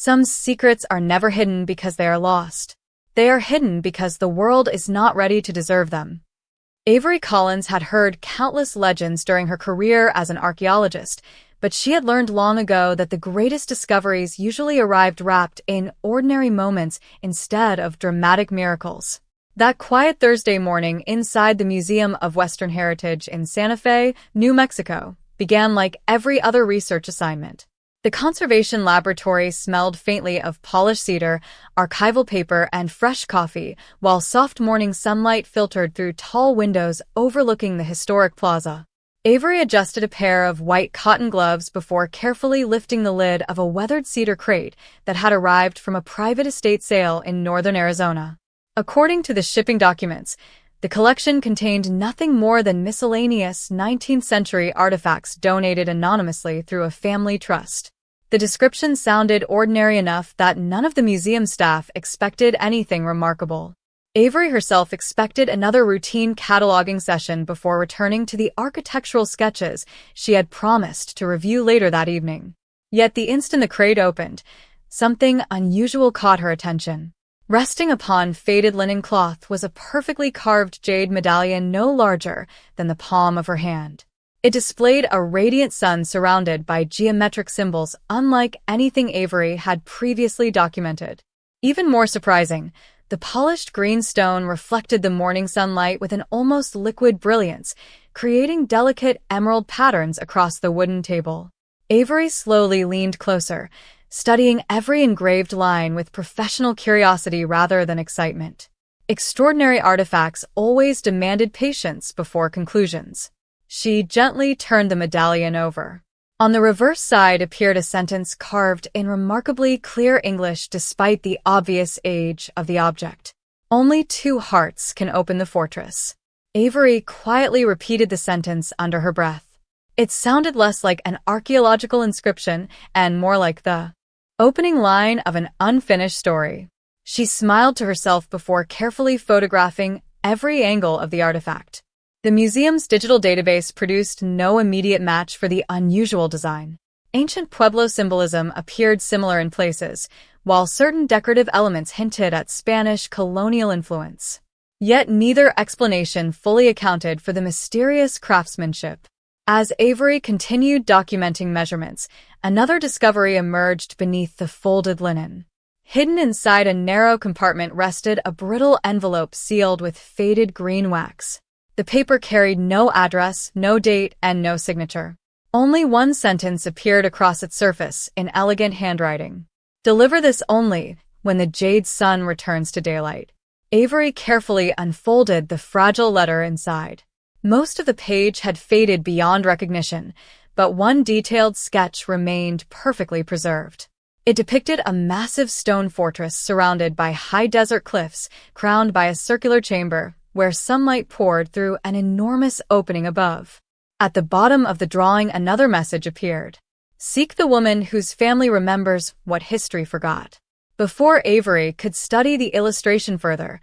Some secrets are never hidden because they are lost. They are hidden because the world is not ready to deserve them. Avery Collins had heard countless legends during her career as an archaeologist, but she had learned long ago that the greatest discoveries usually arrived wrapped in ordinary moments instead of dramatic miracles. That quiet Thursday morning inside the Museum of Western Heritage in Santa Fe, New Mexico, began like every other research assignment. The conservation laboratory smelled faintly of polished cedar, archival paper, and fresh coffee, while soft morning sunlight filtered through tall windows overlooking the historic plaza. Avery adjusted a pair of white cotton gloves before carefully lifting the lid of a weathered cedar crate that had arrived from a private estate sale in northern Arizona. According to the shipping documents, the collection contained nothing more than miscellaneous 19th-century artifacts donated anonymously through a family trust. The description sounded ordinary enough that none of the museum staff expected anything remarkable. Avery herself expected another routine cataloging session before returning to the architectural sketches she had promised to review later that evening. Yet the instant the crate opened, something unusual caught her attention. Resting upon faded linen cloth was a perfectly carved jade medallion no larger than the palm of her hand. It displayed a radiant sun surrounded by geometric symbols unlike anything Avery had previously documented. Even more surprising, the polished green stone reflected the morning sunlight with an almost liquid brilliance, creating delicate emerald patterns across the wooden table. Avery slowly leaned closer, studying every engraved line with professional curiosity rather than excitement. Extraordinary artifacts always demanded patience before conclusions. She gently turned the medallion over. On the reverse side appeared a sentence carved in remarkably clear English despite the obvious age of the object. "Only 2 hearts can open the fortress." Avery quietly repeated the sentence under her breath. It sounded less like an archaeological inscription and more like the opening line of an unfinished story. She smiled to herself before carefully photographing every angle of the artifact. The museum's digital database produced no immediate match for the unusual design. Ancient Pueblo symbolism appeared similar in places, while certain decorative elements hinted at Spanish colonial influence. Yet neither explanation fully accounted for the mysterious craftsmanship. As Avery continued documenting measurements, another discovery emerged beneath the folded linen. Hidden inside a narrow compartment rested a brittle envelope sealed with faded green wax. The paper carried no address, no date, and no signature. Only one sentence appeared across its surface in elegant handwriting. "Deliver this only when the Jade Sun returns to daylight." Avery carefully unfolded the fragile letter inside. Most of the page had faded beyond recognition, but one detailed sketch remained perfectly preserved. It depicted a massive stone fortress surrounded by high desert cliffs, crowned by a circular chamber, where sunlight poured through an enormous opening above. At the bottom of the drawing, another message appeared. "Seek the woman whose family remembers what history forgot." Before Avery could study the illustration further,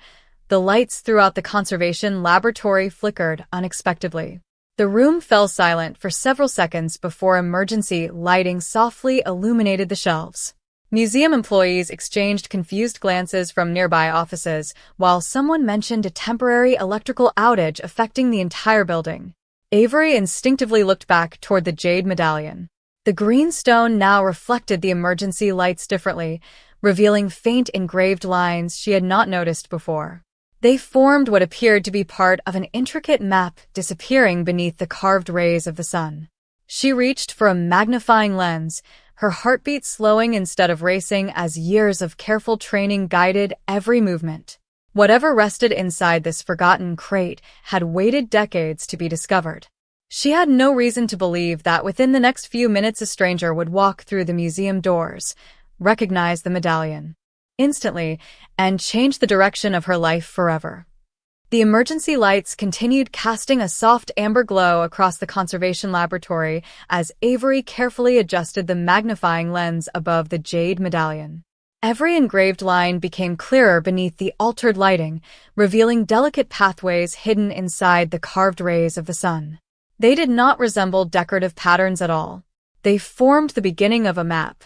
the lights throughout the conservation laboratory flickered unexpectedly. The room fell silent for several seconds before emergency lighting softly illuminated the shelves. Museum employees exchanged confused glances from nearby offices, while someone mentioned a temporary electrical outage affecting the entire building. Avery instinctively looked back toward the jade medallion. The green stone now reflected the emergency lights differently, revealing faint engraved lines she had not noticed before. They formed what appeared to be part of an intricate map disappearing beneath the carved rays of the sun. She reached for a magnifying lens, her heartbeat slowing instead of racing as years of careful training guided every movement. Whatever rested inside this forgotten crate had waited decades to be discovered. She had no reason to believe that within the next few minutes a stranger would walk through the museum doors, recognize the medallion instantly, and change the direction of her life forever. The emergency lights continued casting a soft amber glow across the conservation laboratory as Avery carefully adjusted the magnifying lens above the jade medallion. Every engraved line became clearer beneath the altered lighting, revealing delicate pathways hidden inside the carved rays of the sun. They did not resemble decorative patterns at all. They formed the beginning of a map.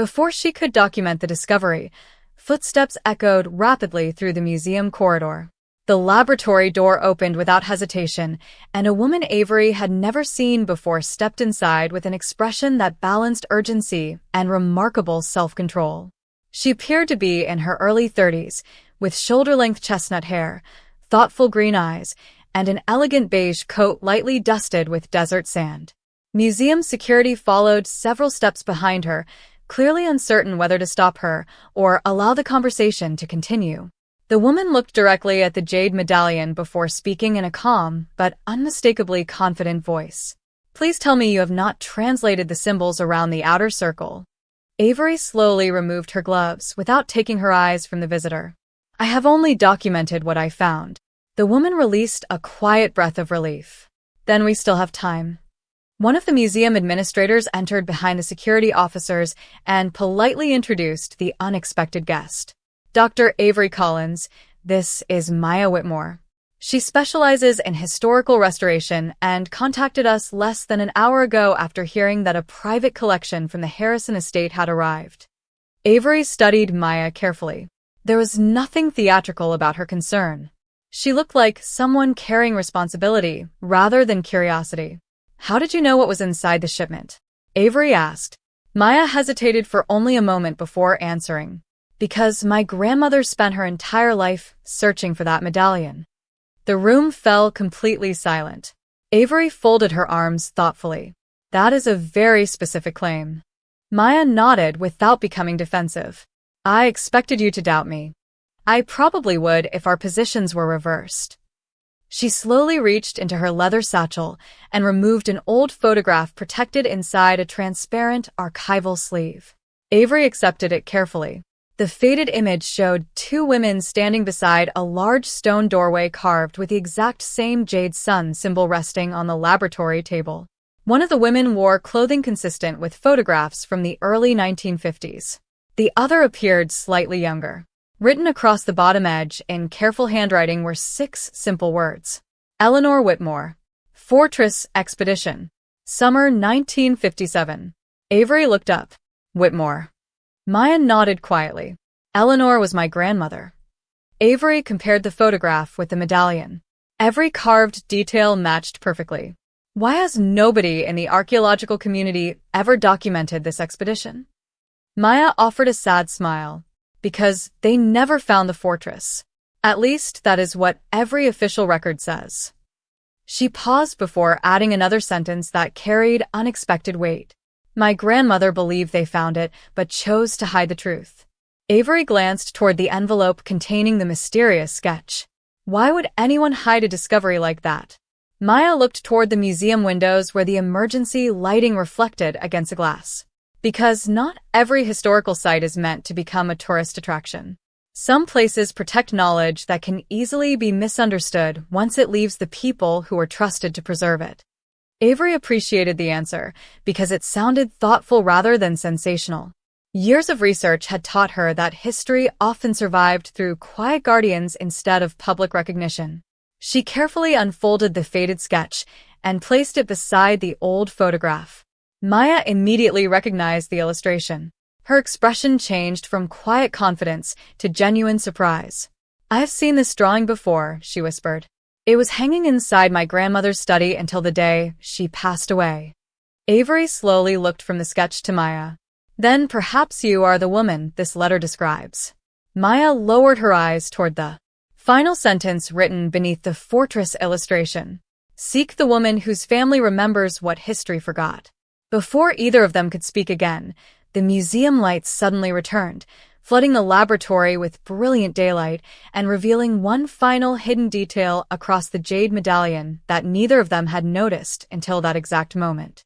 Before she could document the discovery, footsteps echoed rapidly through the museum corridor. The laboratory door opened without hesitation, and a woman Avery had never seen before stepped inside with an expression that balanced urgency and remarkable self-control. She appeared to be in her early 30s, with shoulder-length chestnut hair, thoughtful green eyes, and an elegant beige coat lightly dusted with desert sand. Museum security followed several steps behind her, clearly uncertain whether to stop her or allow the conversation to continue. The woman looked directly at the jade medallion before speaking in a calm but unmistakably confident voice. "Please tell me you have not translated the symbols around the outer circle." Avery slowly removed her gloves without taking her eyes from the visitor. "I have only documented what I found." The woman released a quiet breath of relief. "Then we still have time." One of the museum administrators entered behind the security officers and politely introduced the unexpected guest. "Dr. Avery Collins, this is Maya Whitmore. She specializes in historical restoration and contacted us less than an hour ago after hearing that a private collection from the Harrison estate had arrived." Avery studied Maya carefully. There was nothing theatrical about her concern. She looked like someone carrying responsibility rather than curiosity. "How did you know what was inside the shipment?" Avery asked. Maya hesitated for only a moment before answering. "Because my grandmother spent her entire life searching for that medallion." The room fell completely silent. Avery folded her arms thoughtfully. "That is a very specific claim." Maya nodded without becoming defensive. "I expected you to doubt me. I probably would if our positions were reversed." She slowly reached into her leather satchel and removed an old photograph protected inside a transparent archival sleeve. Avery accepted it carefully. The faded image showed two women standing beside a large stone doorway carved with the exact same Jade Sun symbol resting on the laboratory table. One of the women wore clothing consistent with photographs from the early 1950s. The other appeared slightly younger. Written across the bottom edge in careful handwriting were 6 simple words. Eleanor Whitmore. Fortress Expedition. Summer 1957. Avery looked up. "Whitmore." Maya nodded quietly. "Eleanor was my grandmother." Avery compared the photograph with the medallion. Every carved detail matched perfectly. Why has nobody in the archaeological community ever documented this expedition? Maya offered a sad smile. "Because they never found the fortress. At least that is what every official record says." She paused before adding another sentence that carried unexpected weight. "My grandmother believed they found it, but chose to hide the truth." Avery glanced toward the envelope containing the mysterious sketch. Why would anyone hide a discovery like that? Maya looked toward the museum windows where the emergency lighting reflected against the glass. Because not every historical site is meant to become a tourist attraction. Some places protect knowledge that can easily be misunderstood once it leaves the people who are trusted to preserve it. Avery appreciated the answer because it sounded thoughtful rather than sensational. Years of research had taught her that history often survived through quiet guardians instead of public recognition. She carefully unfolded the faded sketch and placed it beside the old photograph. Maya immediately recognized the illustration. Her expression changed from quiet confidence to genuine surprise. "I've seen this drawing before," she whispered. "It was hanging inside my grandmother's study until the day she passed away." Avery slowly looked from the sketch to Maya. "Then perhaps you are the woman this letter describes." Maya lowered her eyes toward the final sentence written beneath the fortress illustration. "Seek the woman whose family remembers what history forgot." Before either of them could speak again, the museum lights suddenly returned, flooding the laboratory with brilliant daylight and revealing one final hidden detail across the jade medallion that neither of them had noticed until that exact moment.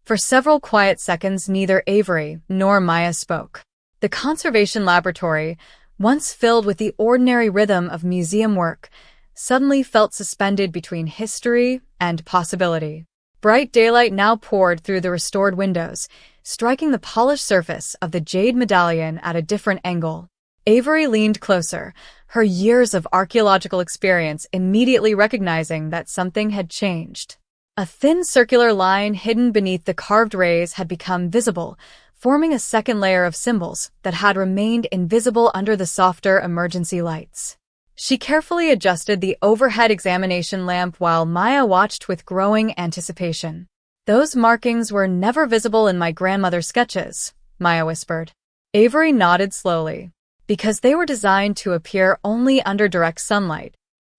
For several quiet seconds, neither Avery nor Maya spoke. The conservation laboratory, once filled with the ordinary rhythm of museum work, suddenly felt suspended between history and possibility. Bright daylight now poured through the restored windows, striking the polished surface of the jade medallion at a different angle. Avery leaned closer, her years of archaeological experience immediately recognizing that something had changed. A thin circular line hidden beneath the carved rays had become visible, forming a second layer of symbols that had remained invisible under the softer emergency lights. She carefully adjusted the overhead examination lamp while Maya watched with growing anticipation. "Those markings were never visible in my grandmother's sketches," Maya whispered. Avery nodded slowly. "Because they were designed to appear only under direct sunlight."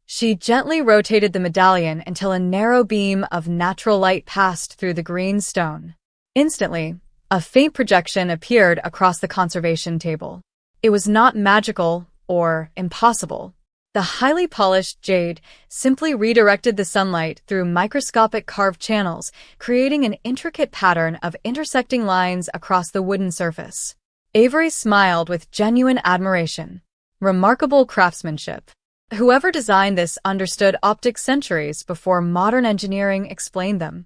She gently rotated the medallion until a narrow beam of natural light passed through the green stone. Instantly, a faint projection appeared across the conservation table. It was not magical or impossible. The highly polished jade simply redirected the sunlight through microscopic carved channels, creating an intricate pattern of intersecting lines across the wooden surface. Avery smiled with genuine admiration. Remarkable craftsmanship. Whoever designed this understood optics centuries before modern engineering explained them.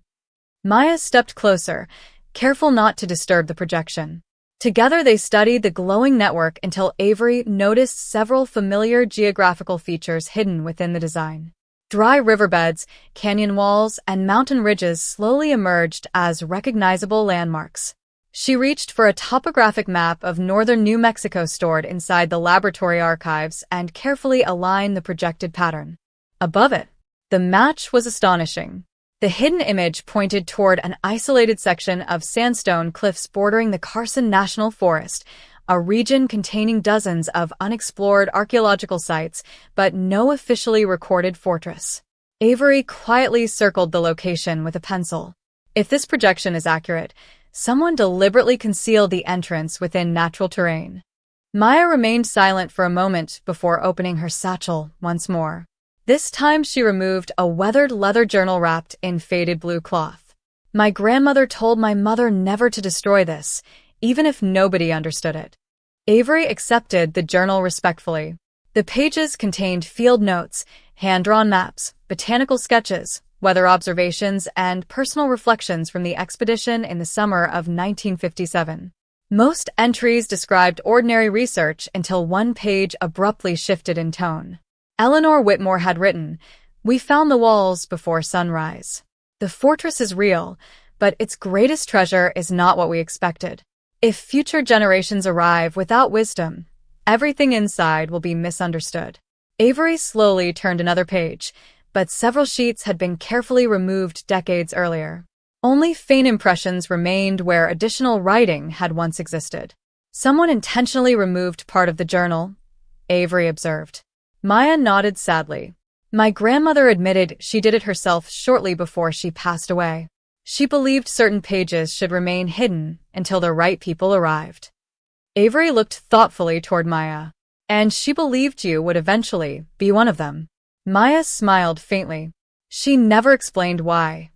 Maya stepped closer, careful not to disturb the projection. Together they studied the glowing network until Avery noticed several familiar geographical features hidden within the design. Dry riverbeds, canyon walls, and mountain ridges slowly emerged as recognizable landmarks. She reached for a topographic map of northern New Mexico stored inside the laboratory archives and carefully aligned the projected pattern. Above it, the match was astonishing. The hidden image pointed toward an isolated section of sandstone cliffs bordering the Carson National Forest, a region containing dozens of unexplored archaeological sites, but no officially recorded fortress. Avery quietly circled the location with a pencil. If this projection is accurate, someone deliberately concealed the entrance within natural terrain. Maya remained silent for a moment before opening her satchel once more. This time she removed a weathered leather journal wrapped in faded blue cloth. "My grandmother told my mother never to destroy this, even if nobody understood it." Avery accepted the journal respectfully. The pages contained field notes, hand-drawn maps, botanical sketches, weather observations, and personal reflections from the expedition in the summer of 1957. Most entries described ordinary research until one page abruptly shifted in tone. Eleanor Whitmore had written, "We found the walls before sunrise. The fortress is real, but its greatest treasure is not what we expected. If future generations arrive without wisdom, everything inside will be misunderstood." Avery slowly turned another page, but several sheets had been carefully removed decades earlier. Only faint impressions remained where additional writing had once existed. "Someone intentionally removed part of the journal," Avery observed. Maya nodded sadly. "My grandmother admitted she did it herself shortly before she passed away. She believed certain pages should remain hidden until the right people arrived." Avery looked thoughtfully toward Maya. "And she believed you would eventually be one of them." Maya smiled faintly. She never explained why.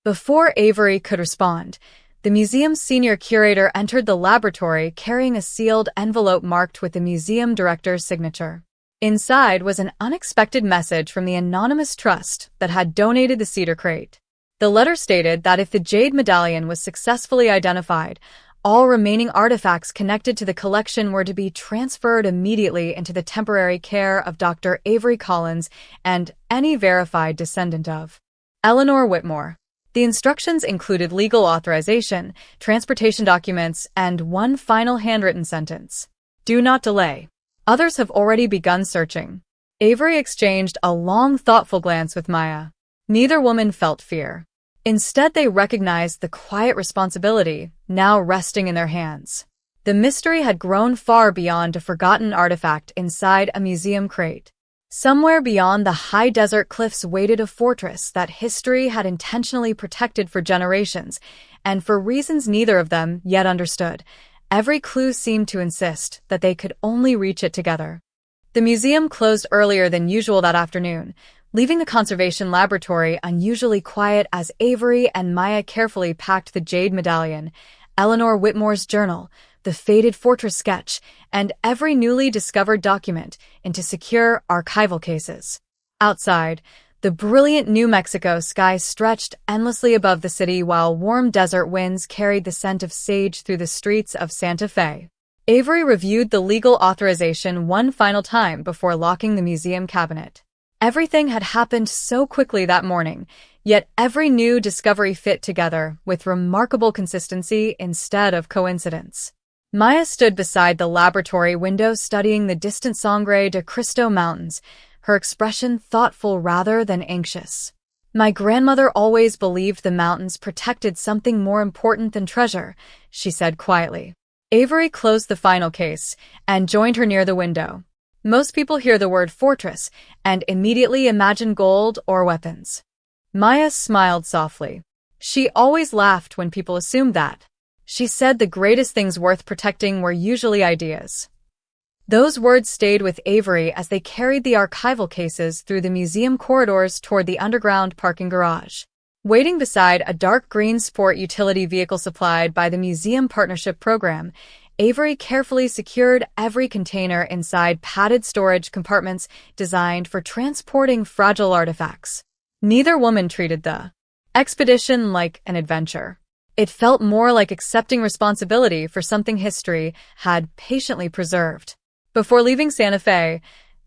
Before Avery could respond, the museum's senior curator entered the laboratory carrying a sealed envelope marked with the museum director's signature. Inside was an unexpected message from the anonymous trust that had donated the cedar crate. The letter stated that if the jade medallion was successfully identified, all remaining artifacts connected to the collection were to be transferred immediately into the temporary care of Dr. Avery Collins and any verified descendant of Eleanor Whitmore. The instructions included legal authorization, transportation documents, and one final handwritten sentence: "Do not delay. Others have already begun searching." Avery exchanged a long, thoughtful glance with Maya. Neither woman felt fear. Instead, they recognized the quiet responsibility now resting in their hands. The mystery had grown far beyond a forgotten artifact inside a museum crate. Somewhere beyond the high desert cliffs waited a fortress that history had intentionally protected for generations, and for reasons neither of them yet understood, every clue seemed to insist that they could only reach it together. The museum closed earlier than usual that afternoon, leaving the conservation laboratory unusually quiet as Avery and Maya carefully packed the jade medallion, Eleanor Whitmore's journal, the faded fortress sketch, and every newly discovered document into secure archival cases. Outside, the brilliant New Mexico sky stretched endlessly above the city while warm desert winds carried the scent of sage through the streets of Santa Fe. Avery reviewed the legal authorization one final time before locking the museum cabinet. Everything had happened so quickly that morning, yet every new discovery fit together with remarkable consistency instead of coincidence. Maya stood beside the laboratory window studying the distant Sangre de Cristo Mountains, her expression thoughtful rather than anxious. My grandmother always believed the mountains protected something more important than treasure, she said quietly. Avery closed the final case and joined her near the window. Most people hear the word fortress and immediately imagine gold or weapons. Maya smiled softly. She always laughed when people assumed that. She said the greatest things worth protecting were usually ideas. Those words stayed with Avery as they carried the archival cases through the museum corridors toward the underground parking garage. Waiting beside a dark green sport utility vehicle supplied by the Museum Partnership Program, Avery carefully secured every container inside padded storage compartments designed for transporting fragile artifacts. Neither woman treated the expedition like an adventure. It felt more like accepting responsibility for something history had patiently preserved. Before leaving Santa Fe,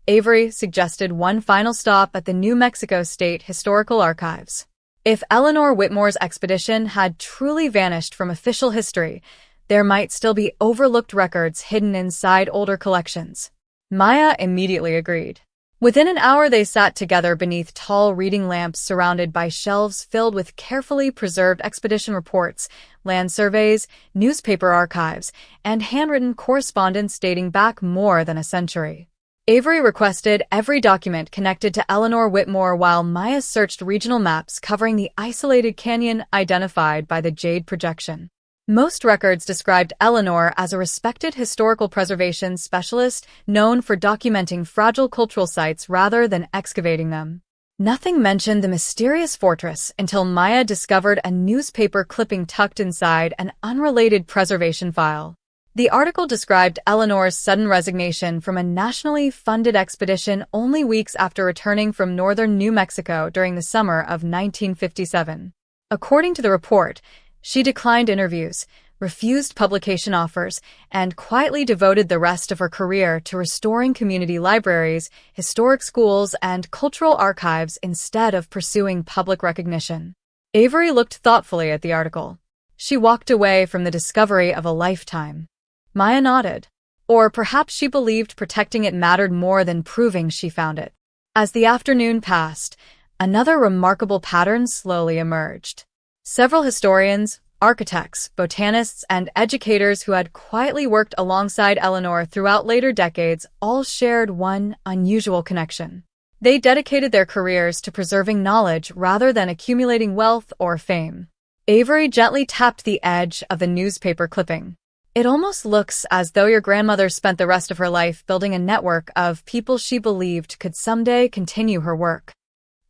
Avery suggested one final stop at the New Mexico State Historical Archives. If Eleanor Whitmore's expedition had truly vanished from official history, there might still be overlooked records hidden inside older collections. Maya immediately agreed. Within an hour they sat together beneath tall reading lamps surrounded by shelves filled with carefully preserved expedition reports, land surveys, newspaper archives, and handwritten correspondence dating back more than a century. Avery requested every document connected to Eleanor Whitmore while Maya searched regional maps covering the isolated canyon identified by the Jade projection. Most records described Eleanor as a respected historical preservation specialist known for documenting fragile cultural sites rather than excavating them. Nothing mentioned the mysterious fortress until Maya discovered a newspaper clipping tucked inside an unrelated preservation file. The article described Eleanor's sudden resignation from a nationally funded expedition only weeks after returning from northern New Mexico during the summer of 1957. According to the report, she declined interviews, refused publication offers, and quietly devoted the rest of her career to restoring community libraries, historic schools, and cultural archives instead of pursuing public recognition. Avery looked thoughtfully at the article. She walked away from the discovery of a lifetime. Maya nodded. Or perhaps she believed protecting it mattered more than proving she found it. As the afternoon passed, another remarkable pattern slowly emerged. Several historians, architects, botanists, and educators who had quietly worked alongside Eleanor throughout later decades all shared one unusual connection. They dedicated their careers to preserving knowledge rather than accumulating wealth or fame. Avery gently tapped the edge of the newspaper clipping. It almost looks as though your grandmother spent the rest of her life building a network of people she believed could someday continue her work.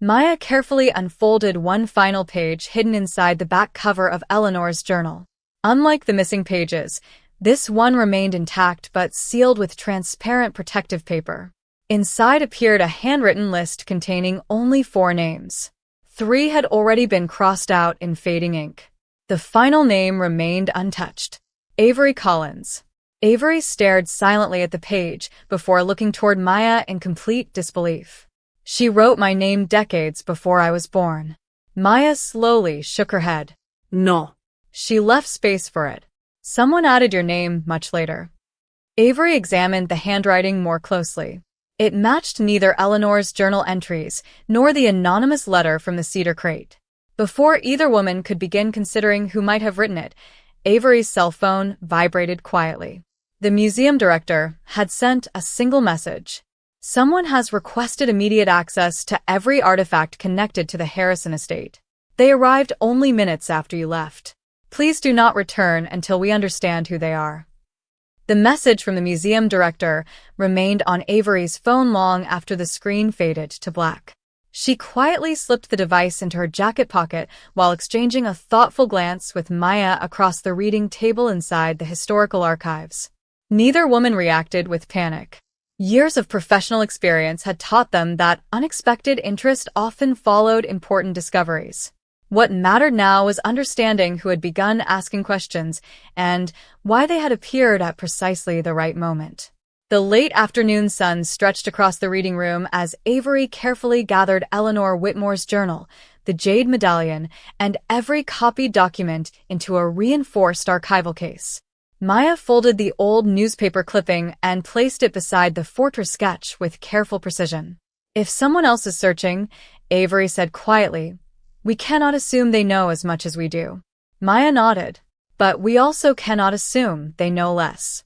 Maya carefully unfolded one final page hidden inside the back cover of Eleanor's journal. Unlike the missing pages, this one remained intact but sealed with transparent protective paper. Inside appeared a handwritten list containing only 4 names. 3 had already been crossed out in fading ink. The final name remained untouched. Avery Collins. Avery stared silently at the page before looking toward Maya in complete disbelief. She wrote my name decades before I was born. Maya slowly shook her head. No. She left space for it. Someone added your name much later. Avery examined the handwriting more closely. It matched neither Eleanor's journal entries nor the anonymous letter from the cedar crate. Before either woman could begin considering who might have written it, Avery's cell phone vibrated quietly. The museum director had sent a single message. Someone has requested immediate access to every artifact connected to the Harrison estate. They arrived only minutes after you left. Please do not return until we understand who they are. The message from the museum director remained on Avery's phone long after the screen faded to black. She quietly slipped the device into her jacket pocket while exchanging a thoughtful glance with Maya across the reading table inside the historical archives. Neither woman reacted with panic. Years of professional experience had taught them that unexpected interest often followed important discoveries. What mattered now was understanding who had begun asking questions and why they had appeared at precisely the right moment. The late afternoon sun stretched across the reading room as Avery carefully gathered Eleanor Whitmore's journal, the Jade Medallion, and every copied document into a reinforced archival case. Maya folded the old newspaper clipping and placed it beside the fortress sketch with careful precision. "If someone else is searching," Avery said quietly, "we cannot assume they know as much as we do." Maya nodded. "But we also cannot assume they know less."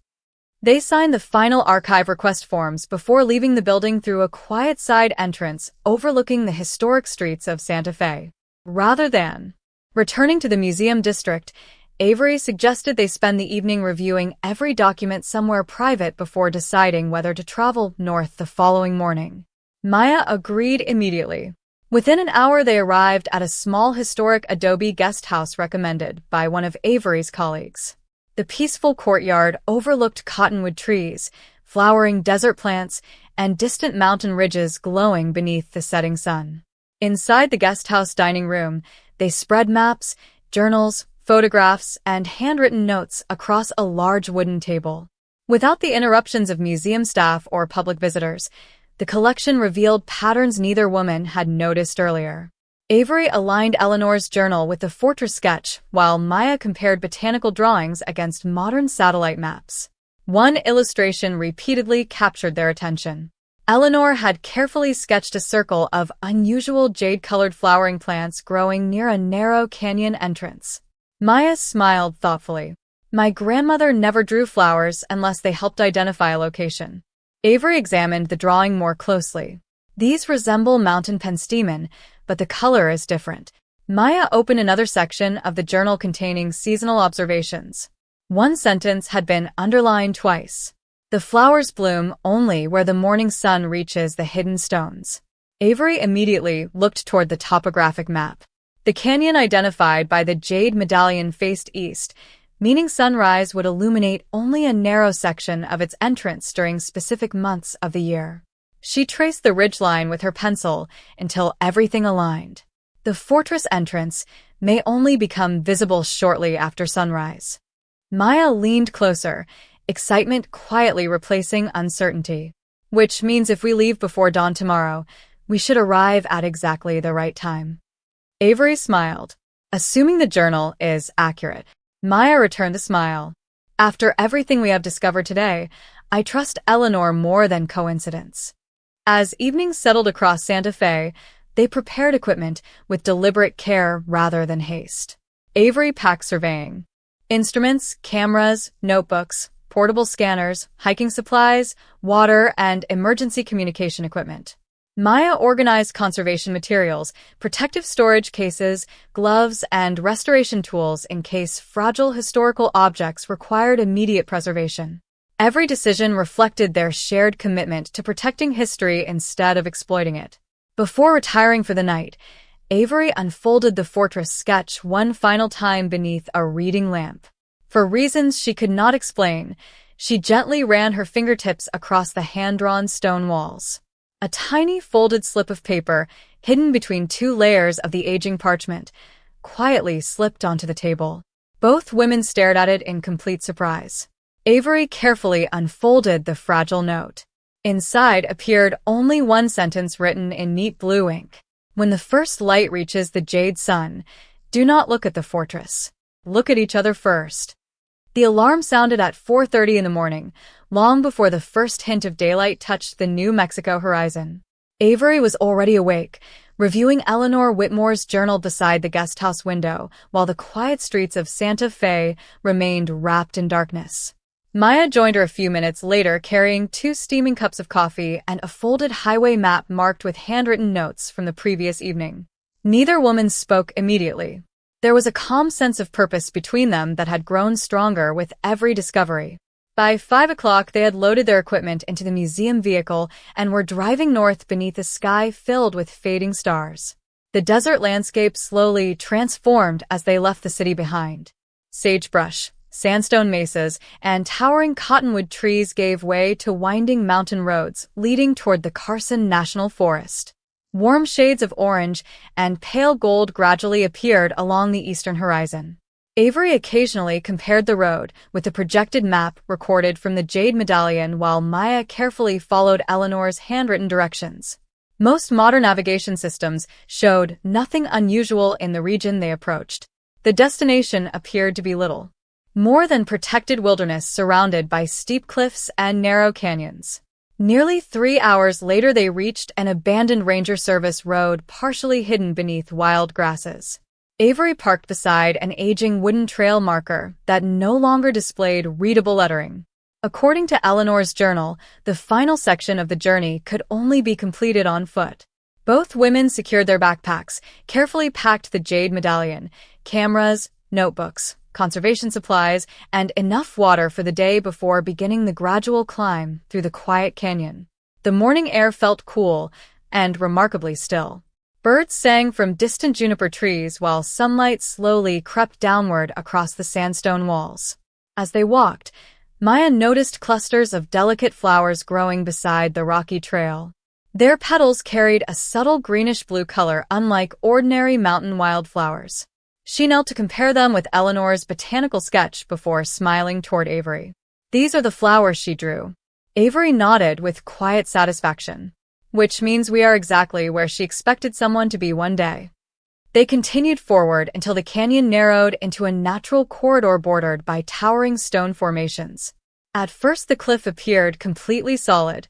They signed the final archive request forms before leaving the building through a quiet side entrance overlooking the historic streets of Santa Fe. Rather than returning to the museum district, Avery suggested they spend the evening reviewing every document somewhere private before deciding whether to travel north the following morning. Maya agreed immediately. Within an hour they arrived at a small historic adobe guest house recommended by one of Avery's colleagues. The peaceful courtyard overlooked cottonwood trees, flowering desert plants, and distant mountain ridges glowing beneath the setting sun. Inside the guest house dining room, they spread maps, journals, photographs, and handwritten notes across a large wooden table. Without the interruptions of museum staff or public visitors, the collection revealed patterns neither woman had noticed earlier. Avery aligned Eleanor's journal with the fortress sketch, while Maya compared botanical drawings against modern satellite maps. One illustration repeatedly captured their attention. Eleanor had carefully sketched a circle of unusual jade-colored flowering plants growing near a narrow canyon entrance. Maya smiled thoughtfully. "My grandmother never drew flowers unless they helped identify a location." Avery examined the drawing more closely. "These resemble mountain penstemon, but the color is different." Maya opened another section of the journal containing seasonal observations. One sentence had been underlined twice. "The flowers bloom only where the morning sun reaches the hidden stones." Avery immediately looked toward the topographic map. The canyon identified by the Jade Medallion faced east, meaning sunrise would illuminate only a narrow section of its entrance during specific months of the year. She traced the ridgeline with her pencil until everything aligned. The fortress entrance may only become visible shortly after sunrise. Maya leaned closer, excitement quietly replacing uncertainty. "Which means if we leave before dawn tomorrow, we should arrive at exactly the right time." Avery smiled. "Assuming the journal is accurate." Maya returned the smile. "After everything we have discovered today, I trust Eleanor more than coincidence." As evening settled across Santa Fe, they prepared equipment with deliberate care rather than haste. Avery packed surveying instruments, cameras, notebooks, portable scanners, hiking supplies, water, and emergency communication equipment. Maya organized conservation materials, protective storage cases, gloves, and restoration tools in case fragile historical objects required immediate preservation. Every decision reflected their shared commitment to protecting history instead of exploiting it. Before retiring for the night, Avery unfolded the fortress sketch one final time beneath a reading lamp. For reasons she could not explain, she gently ran her fingertips across the hand-drawn stone walls. A tiny folded slip of paper, hidden between two layers of the aging parchment, quietly slipped onto the table. Both women stared at it in complete surprise. Avery carefully unfolded the fragile note. Inside appeared only one sentence written in neat blue ink. "When the first light reaches the Jade Sun, do not look at the fortress. Look at each other first." The alarm sounded at 4:30 in the morning, long before the first hint of daylight touched the New Mexico horizon. Avery was already awake, reviewing Eleanor Whitmore's journal beside the guesthouse window, while the quiet streets of Santa Fe remained wrapped in darkness. Maya joined her a few minutes later carrying 2 steaming cups of coffee and a folded highway map marked with handwritten notes from the previous evening. Neither woman spoke immediately. There was a calm sense of purpose between them that had grown stronger with every discovery. By 5 o'clock, they had loaded their equipment into the museum vehicle and were driving north beneath a sky filled with fading stars. The desert landscape slowly transformed as they left the city behind. Sagebrush, sandstone mesas, and towering cottonwood trees gave way to winding mountain roads leading toward the Carson National Forest. Warm shades of orange and pale gold gradually appeared along the eastern horizon. Avery occasionally compared the road with the projected map recorded from the Jade Medallion while Maya carefully followed Eleanor's handwritten directions. Most modern navigation systems showed nothing unusual in the region they approached. The destination appeared to be little more than protected wilderness surrounded by steep cliffs and narrow canyons. Nearly 3 hours later they reached an abandoned Ranger Service road partially hidden beneath wild grasses. Avery parked beside an aging wooden trail marker that no longer displayed readable lettering. According to Eleanor's journal, the final section of the journey could only be completed on foot. Both women secured their backpacks, carefully packed the Jade Medallion, cameras, notebooks, conservation supplies, and enough water for the day before beginning the gradual climb through the quiet canyon. The morning air felt cool and remarkably still. Birds sang from distant juniper trees while sunlight slowly crept downward across the sandstone walls. As they walked, Maya noticed clusters of delicate flowers growing beside the rocky trail. Their petals carried a subtle greenish-blue color unlike ordinary mountain wildflowers. She knelt to compare them with Eleanor's botanical sketch before smiling toward Avery. "These are the flowers she drew." Avery nodded with quiet satisfaction. "Which means we are exactly where she expected someone to be one day." They continued forward until the canyon narrowed into a natural corridor bordered by towering stone formations. At first the cliff appeared completely solid,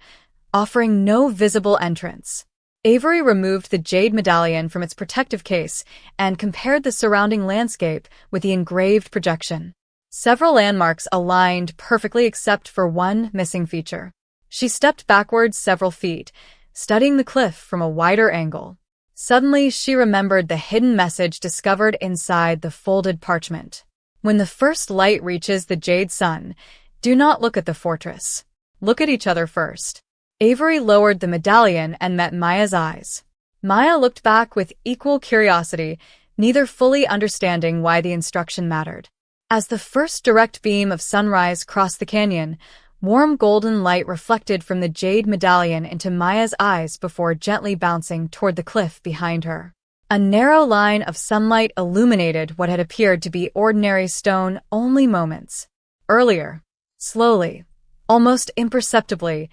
offering no visible entrance. Avery removed the Jade Medallion from its protective case and compared the surrounding landscape with the engraved projection. Several landmarks aligned perfectly except for one missing feature. She stepped backwards several feet, studying the cliff from a wider angle. Suddenly, she remembered the hidden message discovered inside the folded parchment. "When the first light reaches the Jade Sun, do not look at the fortress. Look at each other first." Avery lowered the medallion and met Maya's eyes. Maya looked back with equal curiosity, neither fully understanding why the instruction mattered. As the first direct beam of sunrise crossed the canyon, warm golden light reflected from the Jade Medallion into Maya's eyes before gently bouncing toward the cliff behind her. A narrow line of sunlight illuminated what had appeared to be ordinary stone only moments earlier. Slowly, almost imperceptibly,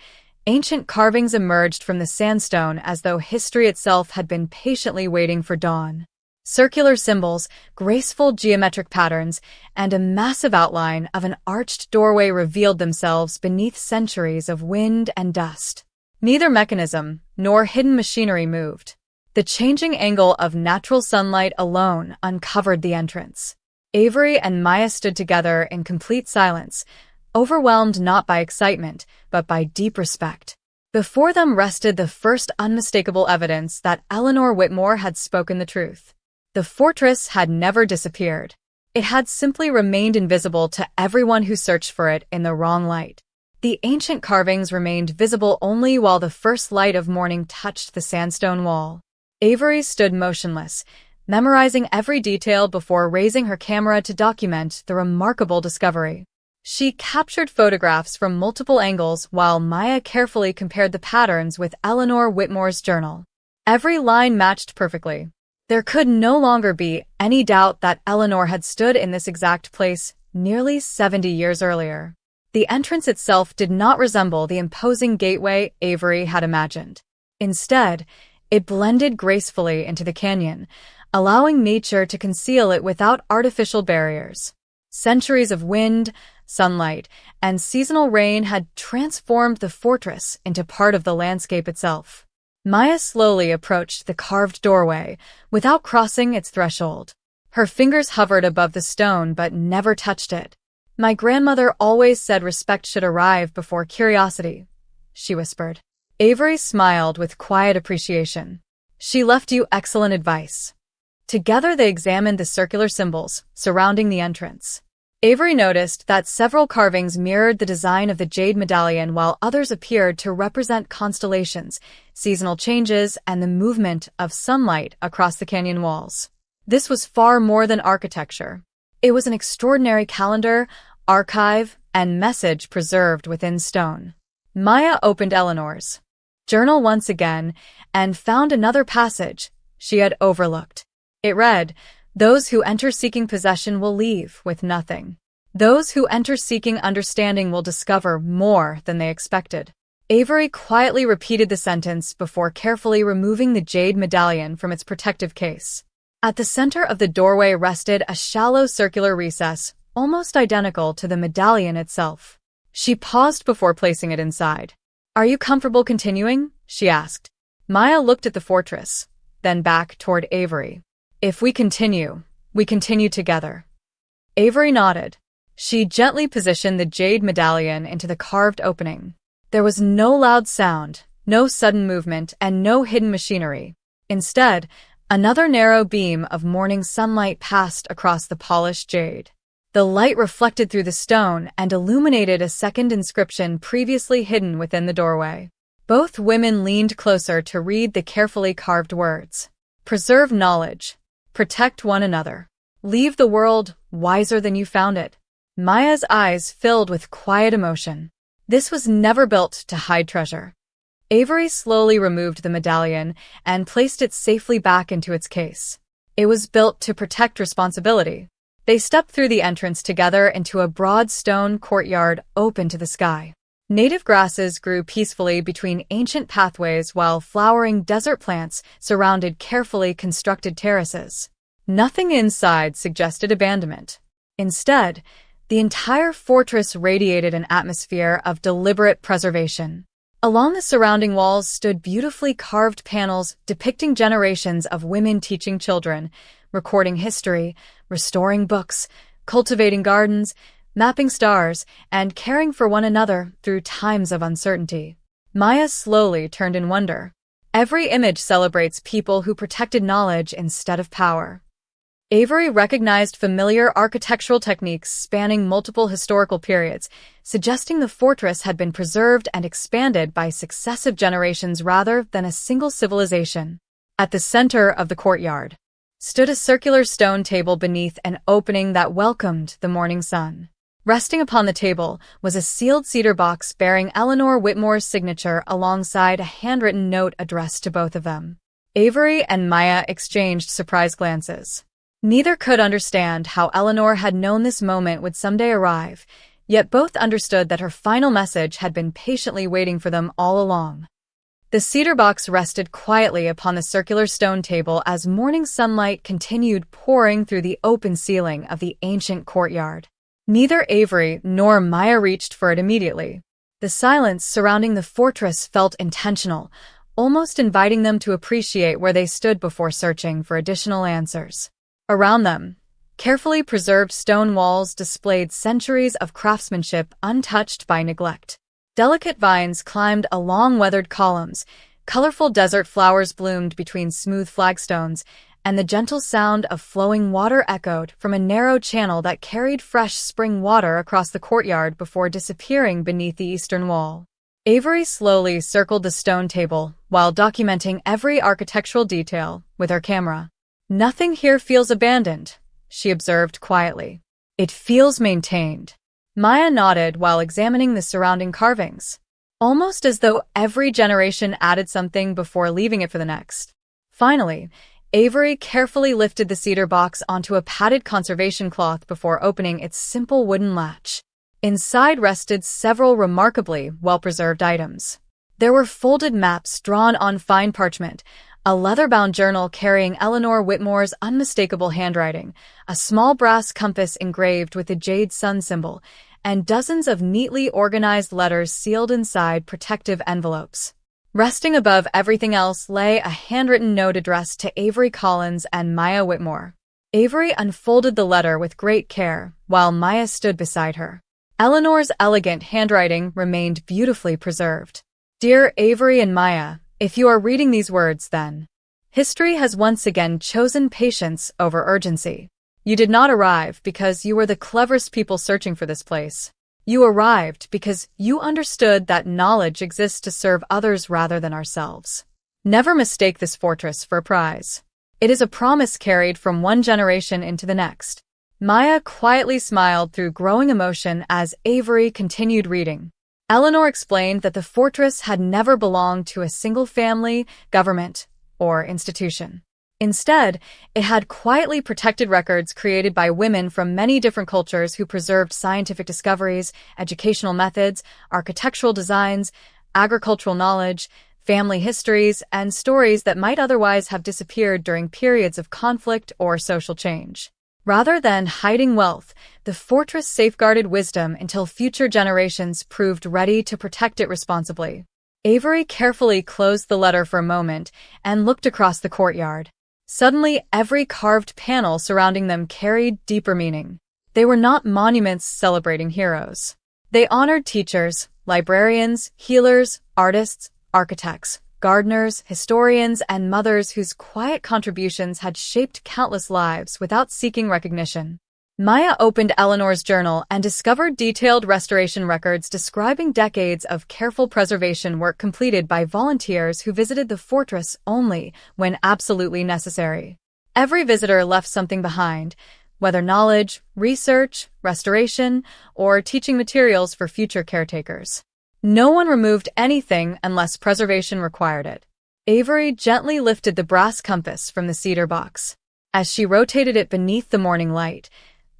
ancient carvings emerged from the sandstone as though history itself had been patiently waiting for dawn. Circular symbols, graceful geometric patterns, and a massive outline of an arched doorway revealed themselves beneath centuries of wind and dust. Neither mechanism nor hidden machinery moved. The changing angle of natural sunlight alone uncovered the entrance. Avery and Maya stood together in complete silence, overwhelmed not by excitement, but by deep respect. Before them rested the first unmistakable evidence that Eleanor Whitmore had spoken the truth. The fortress had never disappeared. It had simply remained invisible to everyone who searched for it in the wrong light. The ancient carvings remained visible only while the first light of morning touched the sandstone wall. Avery stood motionless, memorizing every detail before raising her camera to document the remarkable discovery. She captured photographs from multiple angles while Maya carefully compared the patterns with Eleanor Whitmore's journal. Every line matched perfectly. There could no longer be any doubt that Eleanor had stood in this exact place nearly 70 years earlier. The entrance itself did not resemble the imposing gateway Avery had imagined. Instead, it blended gracefully into the canyon, allowing nature to conceal it without artificial barriers. Centuries of wind, sunlight, and seasonal rain had transformed the fortress into part of the landscape itself. Maya slowly approached the carved doorway without crossing its threshold. Her fingers hovered above the stone but never touched it. "My grandmother always said respect should arrive before curiosity," she whispered. Avery smiled with quiet appreciation. "She left you excellent advice." Together they examined the circular symbols surrounding the entrance. Avery noticed that several carvings mirrored the design of the Jade Medallion while others appeared to represent constellations, seasonal changes, and the movement of sunlight across the canyon walls. This was far more than architecture. It was an extraordinary calendar, archive, and message preserved within stone. Maya opened Eleanor's journal once again and found another passage she had overlooked. It read, Those who enter seeking possession will leave with nothing. Those who enter seeking understanding will discover more than they expected. Avery quietly repeated the sentence before carefully removing the jade medallion from its protective case. At the center of the doorway rested a shallow circular recess, almost identical to the medallion itself. She paused before placing it inside. "Are you comfortable continuing?" she asked. Maya looked at the fortress, then back toward Avery. "If we continue together." Avery nodded. She gently positioned the jade medallion into the carved opening. There was no loud sound, no sudden movement, and no hidden machinery. Instead, another narrow beam of morning sunlight passed across the polished jade. The light reflected through the stone and illuminated a second inscription previously hidden within the doorway. Both women leaned closer to read the carefully carved words. "Preserve knowledge. Protect one another. Leave the world wiser than you found it." Maya's eyes filled with quiet emotion. This was never built to hide treasure. Avery slowly removed the medallion and placed it safely back into its case. It was built to protect responsibility. They stepped through the entrance together into a broad stone courtyard open to the sky. Native grasses grew peacefully between ancient pathways while flowering desert plants surrounded carefully constructed terraces. Nothing inside suggested abandonment. Instead, the entire fortress radiated an atmosphere of deliberate preservation. Along the surrounding walls stood beautifully carved panels depicting generations of women teaching children, recording history, restoring books, cultivating gardens, mapping stars, and caring for one another through times of uncertainty. Maya slowly turned in wonder. Every image celebrates people who protected knowledge instead of power. Avery recognized familiar architectural techniques spanning multiple historical periods, suggesting the fortress had been preserved and expanded by successive generations rather than a single civilization. At the center of the courtyard stood a circular stone table beneath an opening that welcomed the morning sun. Resting upon the table was a sealed cedar box bearing Eleanor Whitmore's signature alongside a handwritten note addressed to both of them. Avery and Maya exchanged surprised glances. Neither could understand how Eleanor had known this moment would someday arrive, yet both understood that her final message had been patiently waiting for them all along. The cedar box rested quietly upon the circular stone table as morning sunlight continued pouring through the open ceiling of the ancient courtyard. Neither Avery nor Maya reached for it immediately. The silence surrounding the fortress felt intentional, almost inviting them to appreciate where they stood before searching for additional answers. Around them, carefully preserved stone walls displayed centuries of craftsmanship untouched by neglect. Delicate vines climbed along weathered columns, colorful desert flowers bloomed between smooth flagstones, and the gentle sound of flowing water echoed from a narrow channel that carried fresh spring water across the courtyard before disappearing beneath the eastern wall. Avery slowly circled the stone table while documenting every architectural detail with her camera. "Nothing here feels abandoned," she observed quietly. "It feels maintained." Maya nodded while examining the surrounding carvings, almost as though every generation added something before leaving it for the next. Finally, Avery carefully lifted the cedar box onto a padded conservation cloth before opening its simple wooden latch. Inside rested several remarkably well-preserved items. There were folded maps drawn on fine parchment, a leather-bound journal carrying Eleanor Whitmore's unmistakable handwriting, a small brass compass engraved with the Jade Sun symbol, and dozens of neatly organized letters sealed inside protective envelopes. Resting above everything else lay a handwritten note addressed to Avery Collins and Maya Whitmore. Avery unfolded the letter with great care, while Maya stood beside her. Eleanor's elegant handwriting remained beautifully preserved. "Dear Avery and Maya, if you are reading these words, then history has once again chosen patience over urgency. You did not arrive because you were the cleverest people searching for this place. You arrived because you understood that knowledge exists to serve others rather than ourselves. Never mistake this fortress for a prize. It is a promise carried from one generation into the next." Maya quietly smiled through growing emotion as Avery continued reading. Eleanor explained that the fortress had never belonged to a single family, government, or institution. Instead, it had quietly protected records created by women from many different cultures who preserved scientific discoveries, educational methods, architectural designs, agricultural knowledge, family histories, and stories that might otherwise have disappeared during periods of conflict or social change. Rather than hiding wealth, the fortress safeguarded wisdom until future generations proved ready to protect it responsibly. Avery carefully closed the letter for a moment and looked across the courtyard. Suddenly, every carved panel surrounding them carried deeper meaning. They were not monuments celebrating heroes. They honored teachers, librarians, healers, artists, architects, gardeners, historians, and mothers whose quiet contributions had shaped countless lives without seeking recognition. Maya opened Eleanor's journal and discovered detailed restoration records describing decades of careful preservation work completed by volunteers who visited the fortress only when absolutely necessary. Every visitor left something behind, whether knowledge, research, restoration, or teaching materials for future caretakers. No one removed anything unless preservation required it. Avery gently lifted the brass compass from the cedar box. As she rotated it beneath the morning light,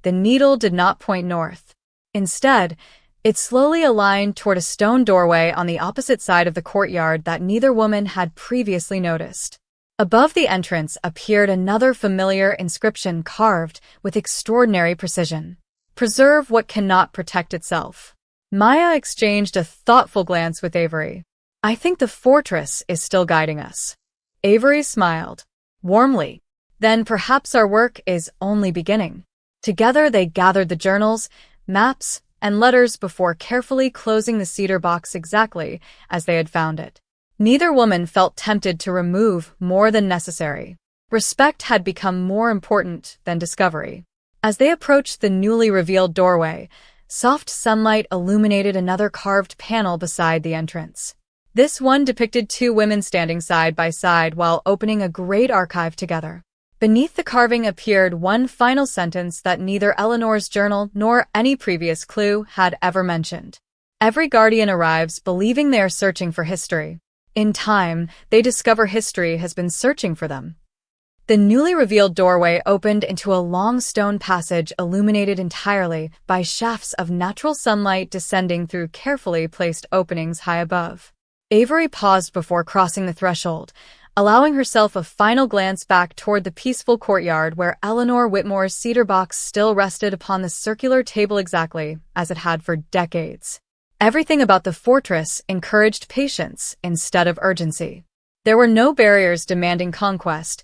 the needle did not point north. Instead, it slowly aligned toward a stone doorway on the opposite side of the courtyard that neither woman had previously noticed. Above the entrance appeared another familiar inscription carved with extraordinary precision. Preserve what cannot protect itself. Maya exchanged a thoughtful glance with Avery. I think the fortress is still guiding us. Avery smiled warmly. Then perhaps our work is only beginning. Together they gathered the journals, maps, and letters before carefully closing the cedar box exactly as they had found it. Neither woman felt tempted to remove more than necessary. Respect had become more important than discovery. As they approached the newly revealed doorway, soft sunlight illuminated another carved panel beside the entrance. This one depicted two women standing side by side while opening a great archive together. Beneath the carving appeared one final sentence that neither Eleanor's journal nor any previous clue had ever mentioned. Every guardian arrives believing they are searching for history. In time, they discover history has been searching for them. The newly revealed doorway opened into a long stone passage illuminated entirely by shafts of natural sunlight descending through carefully placed openings high above. Avery paused before crossing the threshold, allowing herself a final glance back toward the peaceful courtyard where Eleanor Whitmore's cedar box still rested upon the circular table exactly as it had for decades. Everything about the fortress encouraged patience instead of urgency. There were no barriers demanding conquest,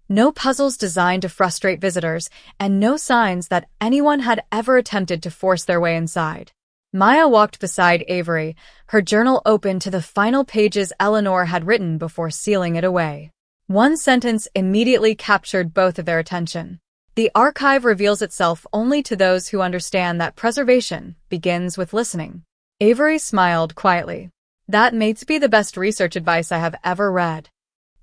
no puzzles designed to frustrate visitors, and no signs that anyone had ever attempted to force their way inside. Maya walked beside Avery, her journal open to the final pages Eleanor had written before sealing it away. One sentence immediately captured both of their attention. The archive reveals itself only to those who understand that preservation begins with listening. Avery smiled quietly. That may be the best research advice I have ever read.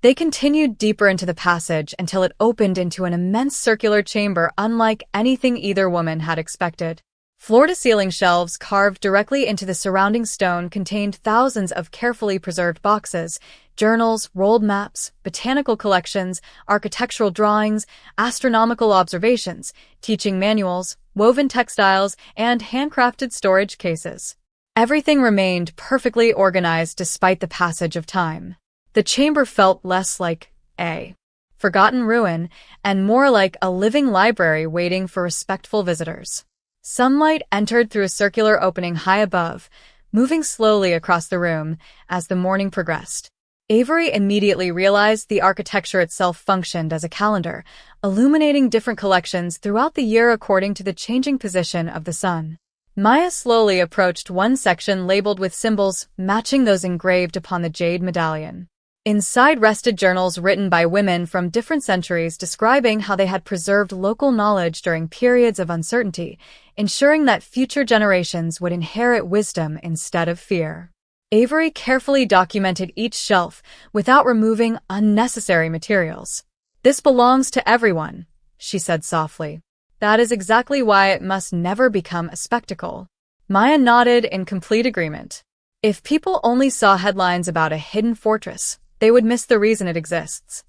They continued deeper into the passage until it opened into an immense circular chamber unlike anything either woman had expected. Floor-to-ceiling shelves carved directly into the surrounding stone contained thousands of carefully preserved boxes, journals, rolled maps, botanical collections, architectural drawings, astronomical observations, teaching manuals, woven textiles, and handcrafted storage cases. Everything remained perfectly organized despite the passage of time. The chamber felt less like a forgotten ruin and more like a living library waiting for respectful visitors. Sunlight entered through a circular opening high above, moving slowly across the room as the morning progressed. Avery immediately realized the architecture itself functioned as a calendar, illuminating different collections throughout the year according to the changing position of the sun. Maya slowly approached one section labeled with symbols matching those engraved upon the jade medallion. Inside rested journals written by women from different centuries describing how they had preserved local knowledge during periods of uncertainty, ensuring that future generations would inherit wisdom instead of fear. Avery carefully documented each shelf without removing unnecessary materials. "This belongs to everyone," she said softly. "That is exactly why it must never become a spectacle." Maya nodded in complete agreement. If people only saw headlines about a hidden fortress, they would miss the reason it exists.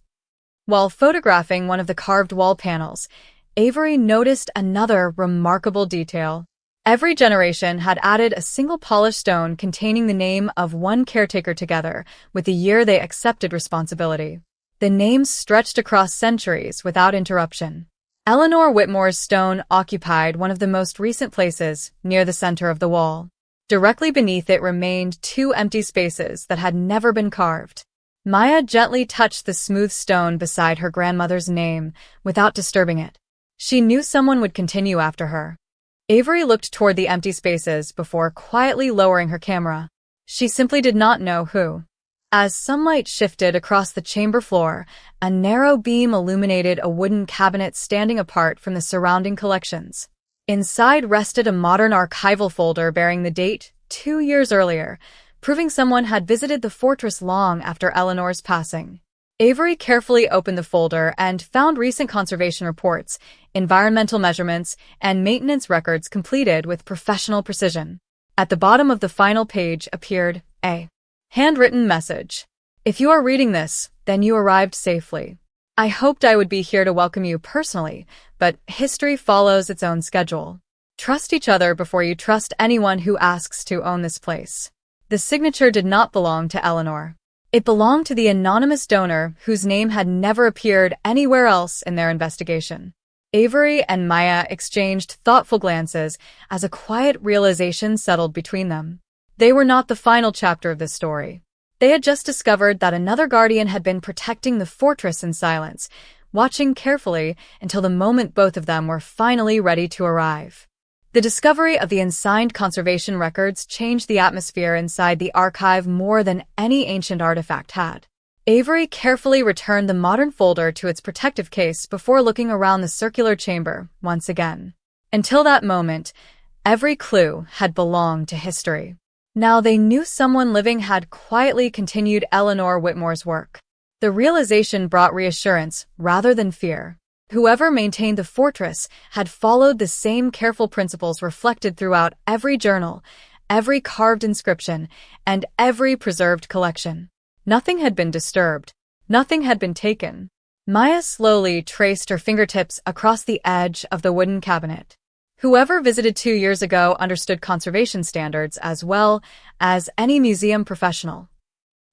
While photographing one of the carved wall panels, Avery noticed another remarkable detail. Every generation had added a single polished stone containing the name of one caretaker together with the year they accepted responsibility. The names stretched across centuries without interruption. Eleanor Whitmore's stone occupied one of the most recent places, near the center of the wall. Directly beneath it remained two empty spaces that had never been carved. Maya gently touched the smooth stone beside her grandmother's name, without disturbing it. She knew someone would continue after her. Avery looked toward the empty spaces before quietly lowering her camera. She simply did not know who. As sunlight shifted across the chamber floor, a narrow beam illuminated a wooden cabinet standing apart from the surrounding collections. Inside rested a modern archival folder bearing the date 2 years earlier, proving someone had visited the fortress long after Eleanor's passing. Avery carefully opened the folder and found recent conservation reports, environmental measurements, and maintenance records completed with professional precision. At the bottom of the final page appeared a handwritten message. If you are reading this, then you arrived safely. I hoped I would be here to welcome you personally, but history follows its own schedule. Trust each other before you trust anyone who asks to own this place. The signature did not belong to Eleanor. It belonged to the anonymous donor whose name had never appeared anywhere else in their investigation. Avery and Maya exchanged thoughtful glances as a quiet realization settled between them. They were not the final chapter of this story. They had just discovered that another guardian had been protecting the fortress in silence, watching carefully until the moment both of them were finally ready to arrive. The discovery of the unsigned conservation records changed the atmosphere inside the archive more than any ancient artifact had. Avery carefully returned the modern folder to its protective case before looking around the circular chamber once again. Until that moment, every clue had belonged to history. Now they knew someone living had quietly continued Eleanor Whitmore's work. The realization brought reassurance rather than fear. Whoever maintained the fortress had followed the same careful principles reflected throughout every journal, every carved inscription, and every preserved collection. Nothing had been disturbed. Nothing had been taken. Maya slowly traced her fingertips across the edge of the wooden cabinet. Whoever visited 2 years ago understood conservation standards as well as any museum professional.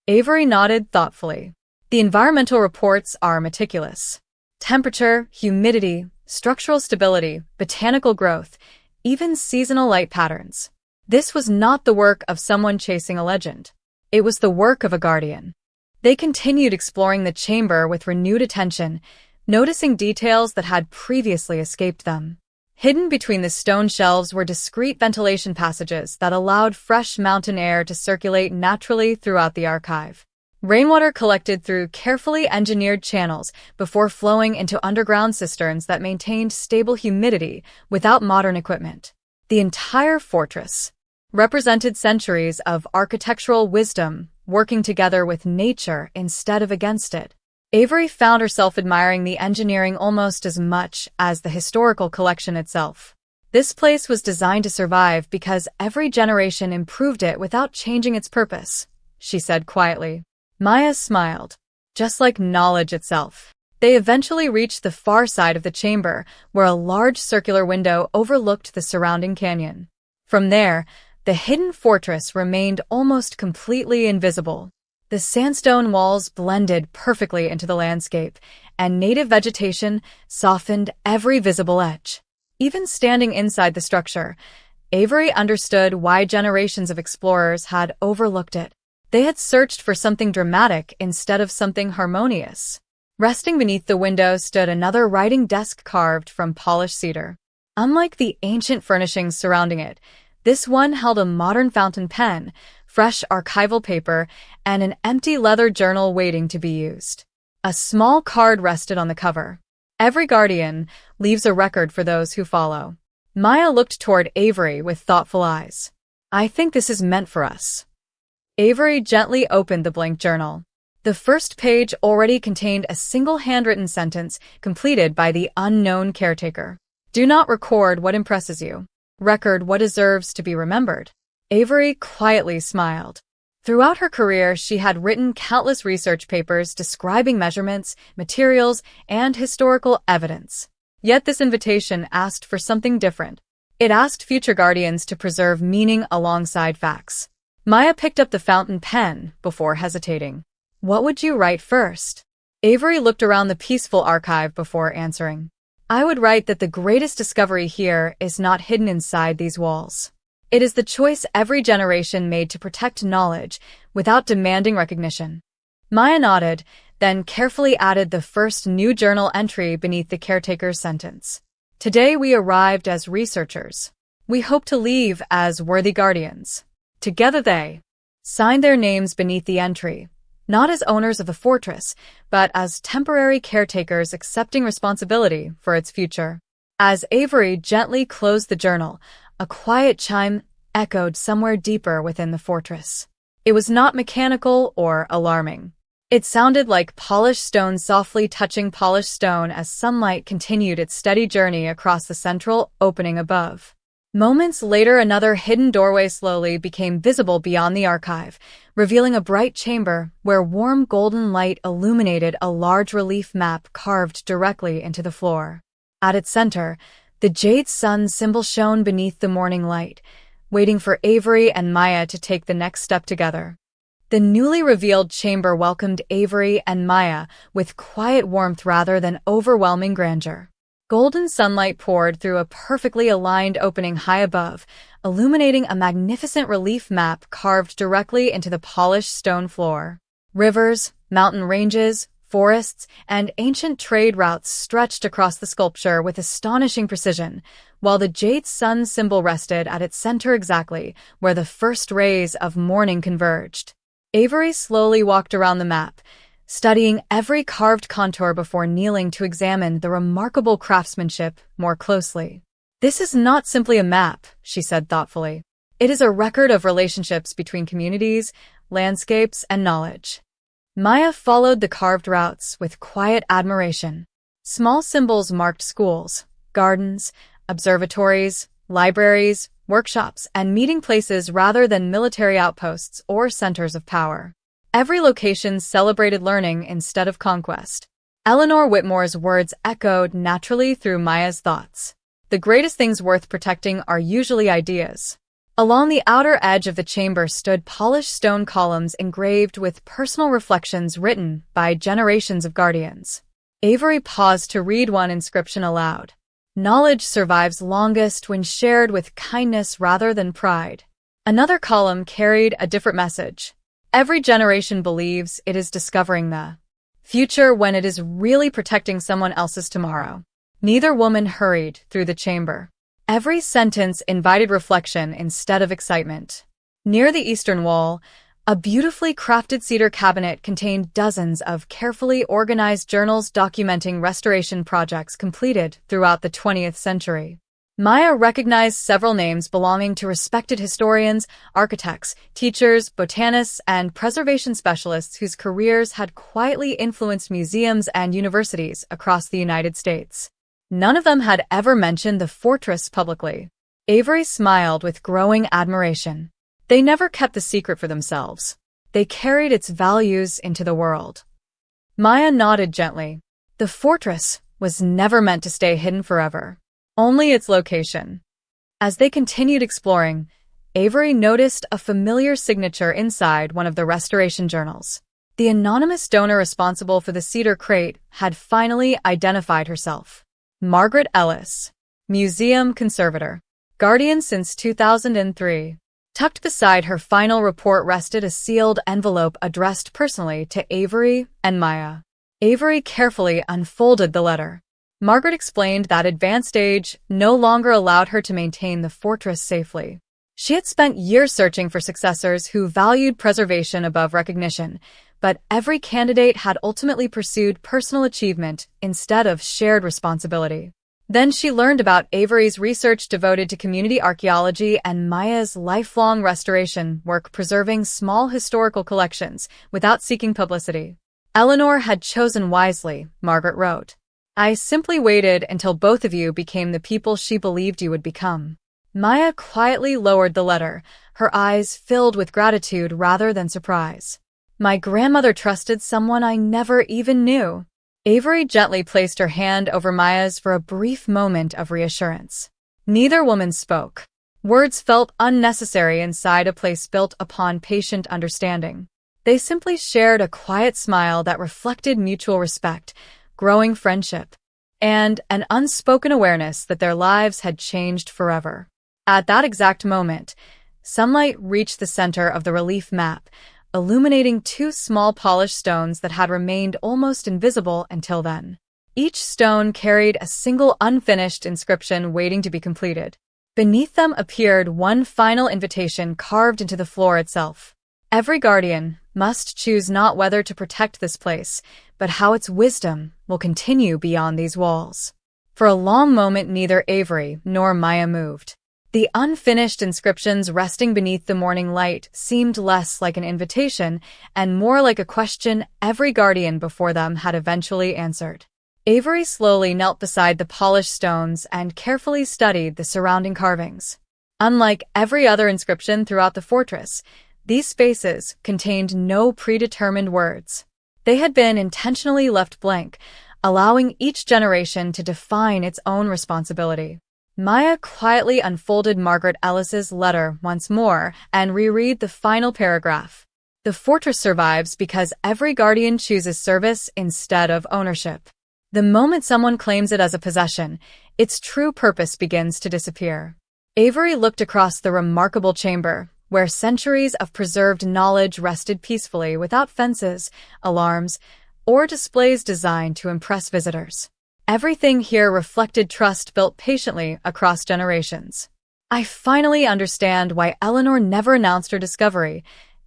Avery nodded thoughtfully. The environmental reports are meticulous. Temperature, humidity, structural stability, botanical growth, even seasonal light patterns. This was not the work of someone chasing a legend. It was the work of a guardian. They continued exploring the chamber with renewed attention, noticing details that had previously escaped them. Hidden between the stone shelves were discreet ventilation passages that allowed fresh mountain air to circulate naturally throughout the archive. Rainwater collected through carefully engineered channels before flowing into underground cisterns that maintained stable humidity without modern equipment. The entire fortress represented centuries of architectural wisdom working together with nature instead of against it. Avery found herself admiring the engineering almost as much as the historical collection itself. This place was designed to survive because every generation improved it without changing its purpose, she said quietly. Maya smiled. Just like knowledge itself. They eventually reached the far side of the chamber, where a large circular window overlooked the surrounding canyon. From there, the hidden fortress remained almost completely invisible. The sandstone walls blended perfectly into the landscape, and native vegetation softened every visible edge. Even standing inside the structure, Avery understood why generations of explorers had overlooked it. They had searched for something dramatic instead of something harmonious. Resting beneath the window stood another writing desk carved from polished cedar. Unlike the ancient furnishings surrounding it, this one held a modern fountain pen, fresh archival paper, and an empty leather journal waiting to be used. A small card rested on the cover. Every guardian leaves a record for those who follow. Maya looked toward Avery with thoughtful eyes. I think this is meant for us. Avery gently opened the blank journal. The first page already contained a single handwritten sentence completed by the unknown caretaker. Do not record what impresses you. Record what deserves to be remembered. Avery quietly smiled. Throughout her career, she had written countless research papers describing measurements, materials, and historical evidence. Yet this invitation asked for something different. It asked future guardians to preserve meaning alongside facts. Maya picked up the fountain pen before hesitating. What would you write first? Avery looked around the peaceful archive before answering. I would write that the greatest discovery here is not hidden inside these walls. It is the choice every generation made to protect knowledge without demanding recognition. Maya nodded, then carefully added the first new journal entry beneath the caretaker's sentence. Today we arrived as researchers. We hope to leave as worthy guardians. Together they signed their names beneath the entry, not as owners of the fortress, but as temporary caretakers accepting responsibility for its future. As Avery gently closed the journal, a quiet chime echoed somewhere deeper within the fortress. It was not mechanical or alarming. It sounded like polished stone softly touching polished stone as sunlight continued its steady journey across the central opening above. Moments later, another hidden doorway slowly became visible beyond the archive, revealing a bright chamber where warm golden light illuminated a large relief map carved directly into the floor. At its center, the Jade Sun symbol shone beneath the morning light, waiting for Avery and Maya to take the next step together. The newly revealed chamber welcomed Avery and Maya with quiet warmth rather than overwhelming grandeur. Golden sunlight poured through a perfectly aligned opening high above, illuminating a magnificent relief map carved directly into the polished stone floor. Rivers, mountain ranges, forests, and ancient trade routes stretched across the sculpture with astonishing precision, while the Jade Sun symbol rested at its center exactly where the first rays of morning converged. Avery slowly walked around the map, studying every carved contour before kneeling to examine the remarkable craftsmanship more closely. This is not simply a map, she said thoughtfully. It is a record of relationships between communities, landscapes, and knowledge. Maya followed the carved routes with quiet admiration. Small symbols marked schools, gardens, observatories, libraries, workshops, and meeting places rather than military outposts or centers of power. Every location celebrated learning instead of conquest. Eleanor Whitmore's words echoed naturally through Maya's thoughts. The greatest things worth protecting are usually ideas. Along the outer edge of the chamber stood polished stone columns engraved with personal reflections written by generations of guardians. Avery paused to read one inscription aloud. Knowledge survives longest when shared with kindness rather than pride. Another column carried a different message. Every generation believes it is discovering the future when it is really protecting someone else's tomorrow. Neither woman hurried through the chamber. Every sentence invited reflection instead of excitement. Near the eastern wall, a beautifully crafted cedar cabinet contained dozens of carefully organized journals documenting restoration projects completed throughout the 20th century. Maya recognized several names belonging to respected historians, architects, teachers, botanists, and preservation specialists whose careers had quietly influenced museums and universities across the United States. None of them had ever mentioned the fortress publicly. Avery smiled with growing admiration. They never kept the secret for themselves. They carried its values into the world. Maya nodded gently. The fortress was never meant to stay hidden forever. Only its location. As they continued exploring, Avery noticed a familiar signature inside one of the restoration journals. The anonymous donor responsible for the cedar crate had finally identified herself. Margaret Ellis, museum conservator, guardian since 2003. Tucked beside her final report rested a sealed envelope addressed personally to Avery and Maya. Avery carefully unfolded the letter. Margaret explained that advanced age no longer allowed her to maintain the fortress safely. She had spent years searching for successors who valued preservation above recognition, but every candidate had ultimately pursued personal achievement instead of shared responsibility. Then she learned about Avery's research devoted to community archaeology and Maya's lifelong restoration work preserving small historical collections without seeking publicity. Eleanor had chosen wisely, Margaret wrote. I simply waited until both of you became the people she believed you would become. Maya quietly lowered the letter, her eyes filled with gratitude rather than surprise. My grandmother trusted someone I never even knew. Avery gently placed her hand over Maya's for a brief moment of reassurance. Neither woman spoke. Words felt unnecessary inside a place built upon patient understanding. They simply shared a quiet smile that reflected mutual respect, growing friendship, and an unspoken awareness that their lives had changed forever. At that exact moment, sunlight reached the center of the relief map, illuminating two small polished stones that had remained almost invisible until then. Each stone carried a single unfinished inscription waiting to be completed. Beneath them appeared one final invitation carved into the floor itself. Every guardian must choose not whether to protect this place, but how its wisdom will continue beyond these walls. For a long moment, neither Avery nor Maya moved. The unfinished inscriptions resting beneath the morning light seemed less like an invitation and more like a question every guardian before them had eventually answered. Avery slowly knelt beside the polished stones and carefully studied the surrounding carvings. Unlike every other inscription throughout the fortress, these spaces contained no predetermined words. They had been intentionally left blank, allowing each generation to define its own responsibility. Maya quietly unfolded Margaret Ellis's letter once more and reread the final paragraph. The fortress survives because every guardian chooses service instead of ownership. The moment someone claims it as a possession, its true purpose begins to disappear. Avery looked across the remarkable chamber, where centuries of preserved knowledge rested peacefully without fences, alarms, or displays designed to impress visitors. Everything here reflected trust built patiently across generations. I finally understand why Eleanor never announced her discovery,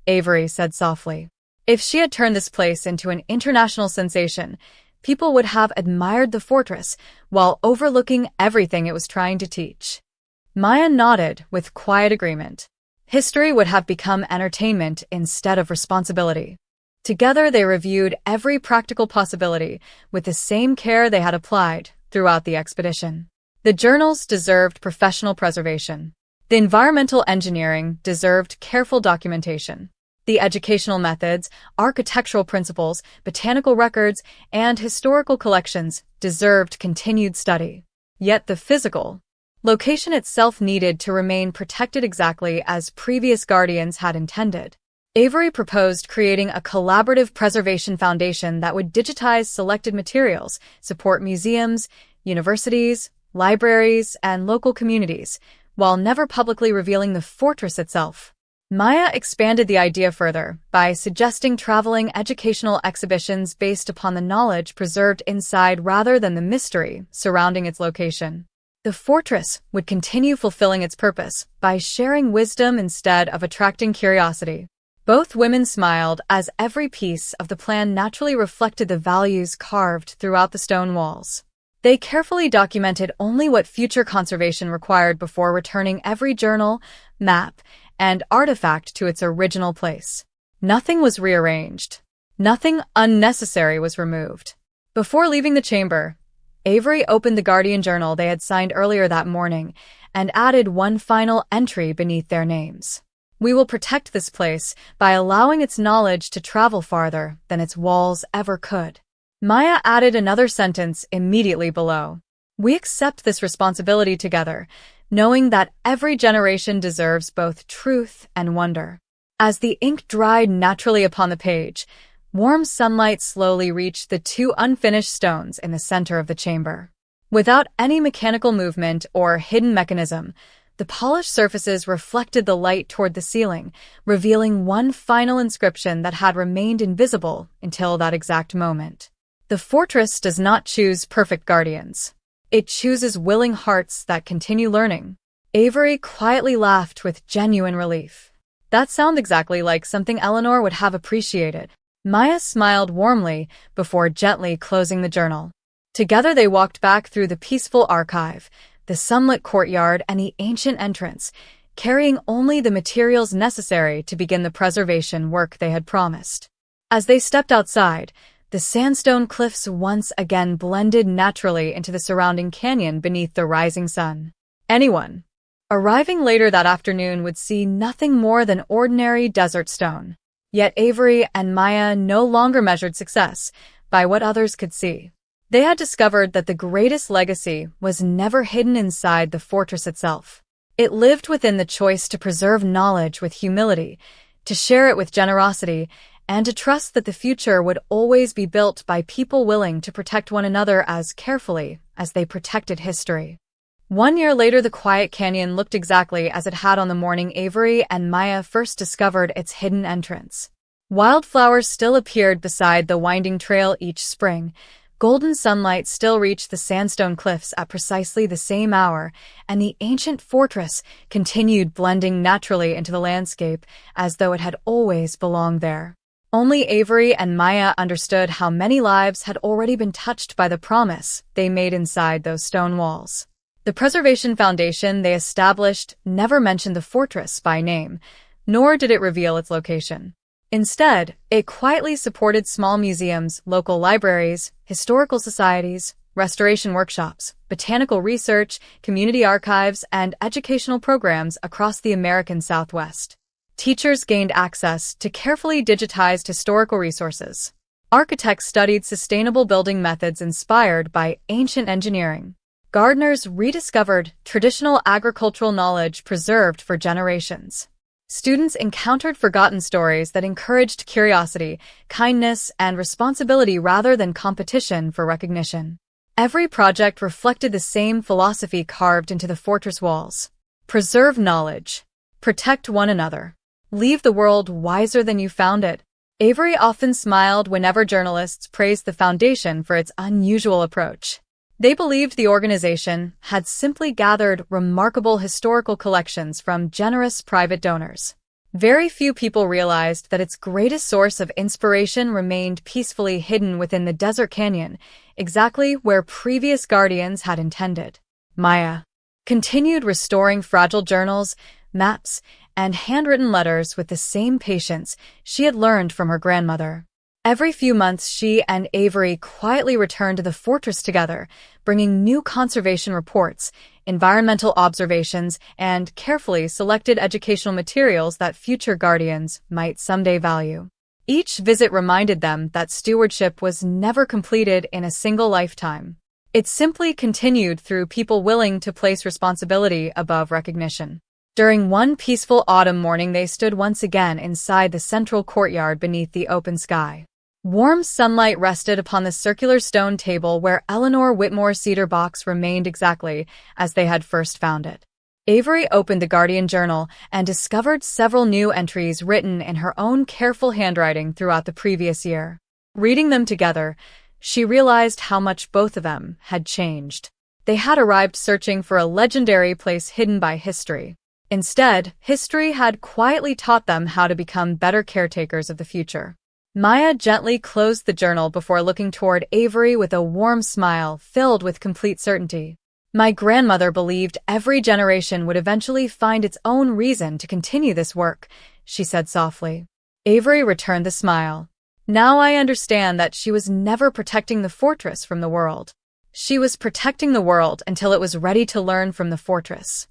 Avery said softly. If she had turned this place into an international sensation, people would have admired the fortress while overlooking everything it was trying to teach. Maya nodded with quiet agreement. History would have become entertainment instead of responsibility. Together they reviewed every practical possibility with the same care they had applied throughout the expedition. The journals deserved professional preservation. The environmental engineering deserved careful documentation. The educational methods, architectural principles, botanical records, and historical collections deserved continued study. Yet the physical location itself needed to remain protected exactly as previous guardians had intended. Avery proposed creating a collaborative preservation foundation that would digitize selected materials, support museums, universities, libraries, and local communities, while never publicly revealing the fortress itself. Maya expanded the idea further by suggesting traveling educational exhibitions based upon the knowledge preserved inside rather than the mystery surrounding its location. The fortress would continue fulfilling its purpose by sharing wisdom instead of attracting curiosity. Both women smiled as every piece of the plan naturally reflected the values carved throughout the stone walls. They carefully documented only what future conservation required before returning every journal, map, and artifact to its original place. Nothing was rearranged. Nothing unnecessary was removed. Before leaving the chamber, Avery opened the Guardian journal they had signed earlier that morning and added one final entry beneath their names. We will protect this place by allowing its knowledge to travel farther than its walls ever could. Maya added another sentence immediately below. We accept this responsibility together, knowing that every generation deserves both truth and wonder. As the ink dried naturally upon the page, warm sunlight slowly reached the two unfinished stones in the center of the chamber. Without any mechanical movement or hidden mechanism, the polished surfaces reflected the light toward the ceiling, revealing one final inscription that had remained invisible until that exact moment. The fortress does not choose perfect guardians. It chooses willing hearts that continue learning. Avery quietly laughed with genuine relief. That sounded exactly like something Eleanor would have appreciated. Maya smiled warmly before gently closing the journal. Together they walked back through the peaceful archive, the sunlit courtyard, and the ancient entrance, carrying only the materials necessary to begin the preservation work they had promised. As they stepped outside, the sandstone cliffs once again blended naturally into the surrounding canyon beneath the rising sun. Anyone Arriving later that afternoon would see nothing more than ordinary desert stone. Yet Avery and Maya no longer measured success by what others could see. They had discovered that the greatest legacy was never hidden inside the fortress itself. It lived within the choice to preserve knowledge with humility, to share it with generosity, and to trust that the future would always be built by people willing to protect one another as carefully as they protected history. 1 year later, the quiet canyon looked exactly as it had on the morning Avery and Maya first discovered its hidden entrance. Wildflowers still appeared beside the winding trail each spring. Golden sunlight still reached the sandstone cliffs at precisely the same hour, and the ancient fortress continued blending naturally into the landscape as though it had always belonged there. Only Avery and Maya understood how many lives had already been touched by the promise they made inside those stone walls. The Preservation Foundation they established never mentioned the fortress by name, nor did it reveal its location. Instead, it quietly supported small museums, local libraries, historical societies, restoration workshops, botanical research, community archives, and educational programs across the American Southwest. Teachers gained access to carefully digitized historical resources. Architects studied sustainable building methods inspired by ancient engineering. Gardeners rediscovered traditional agricultural knowledge preserved for generations. Students encountered forgotten stories that encouraged curiosity, kindness, and responsibility rather than competition for recognition. Every project reflected the same philosophy carved into the fortress walls. Preserve knowledge. Protect one another. Leave the world wiser than you found it. Avery often smiled whenever journalists praised the foundation for its unusual approach. They believed the organization had simply gathered remarkable historical collections from generous private donors. Very few people realized that its greatest source of inspiration remained peacefully hidden within the desert canyon, exactly where previous guardians had intended. Maya continued restoring fragile journals, maps, and handwritten letters with the same patience she had learned from her grandmother. Every few months, she and Avery quietly returned to the fortress together, bringing new conservation reports, environmental observations, and carefully selected educational materials that future guardians might someday value. Each visit reminded them that stewardship was never completed in a single lifetime. It simply continued through people willing to place responsibility above recognition. During one peaceful autumn morning, they stood once again inside the central courtyard beneath the open sky. Warm sunlight rested upon the circular stone table where Eleanor Whitmore's cedar box remained exactly as they had first found it. Avery opened the Guardian journal and discovered several new entries written in her own careful handwriting throughout the previous year. Reading them together, she realized how much both of them had changed. They had arrived searching for a legendary place hidden by history. Instead, history had quietly taught them how to become better caretakers of the future. Maya gently closed the journal before looking toward Avery with a warm smile filled with complete certainty. My grandmother believed every generation would eventually find its own reason to continue this work, she said softly. Avery returned the smile. Now I understand that she was never protecting the fortress from the world. She was protecting the world until it was ready to learn from the fortress.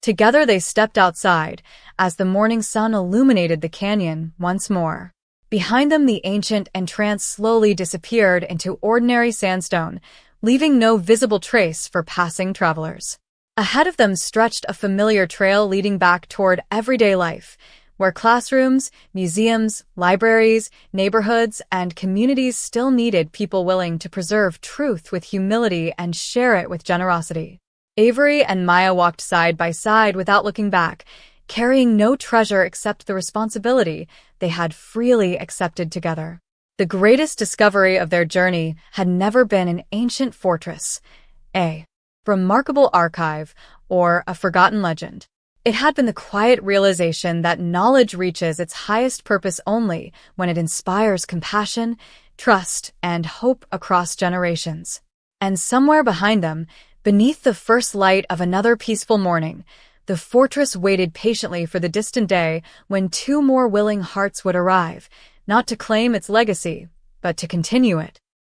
Together they stepped outside as the morning sun illuminated the canyon once more. Behind them, the ancient entrance slowly disappeared into ordinary sandstone, leaving no visible trace for passing travelers. Ahead of them stretched a familiar trail leading back toward everyday life, where classrooms, museums, libraries, neighborhoods, and communities still needed people willing to preserve truth with humility and share it with generosity. Avery and Maya walked side by side without looking back, carrying no treasure except the responsibility they had freely accepted together. The greatest discovery of their journey had never been an ancient fortress, a remarkable archive, or a forgotten legend. It had been the quiet realization that knowledge reaches its highest purpose only when it inspires compassion, trust, and hope across generations. And somewhere behind them, beneath the first light of another peaceful morning, the fortress waited patiently for the distant day when two more willing hearts would arrive, not to claim its legacy, but to continue it.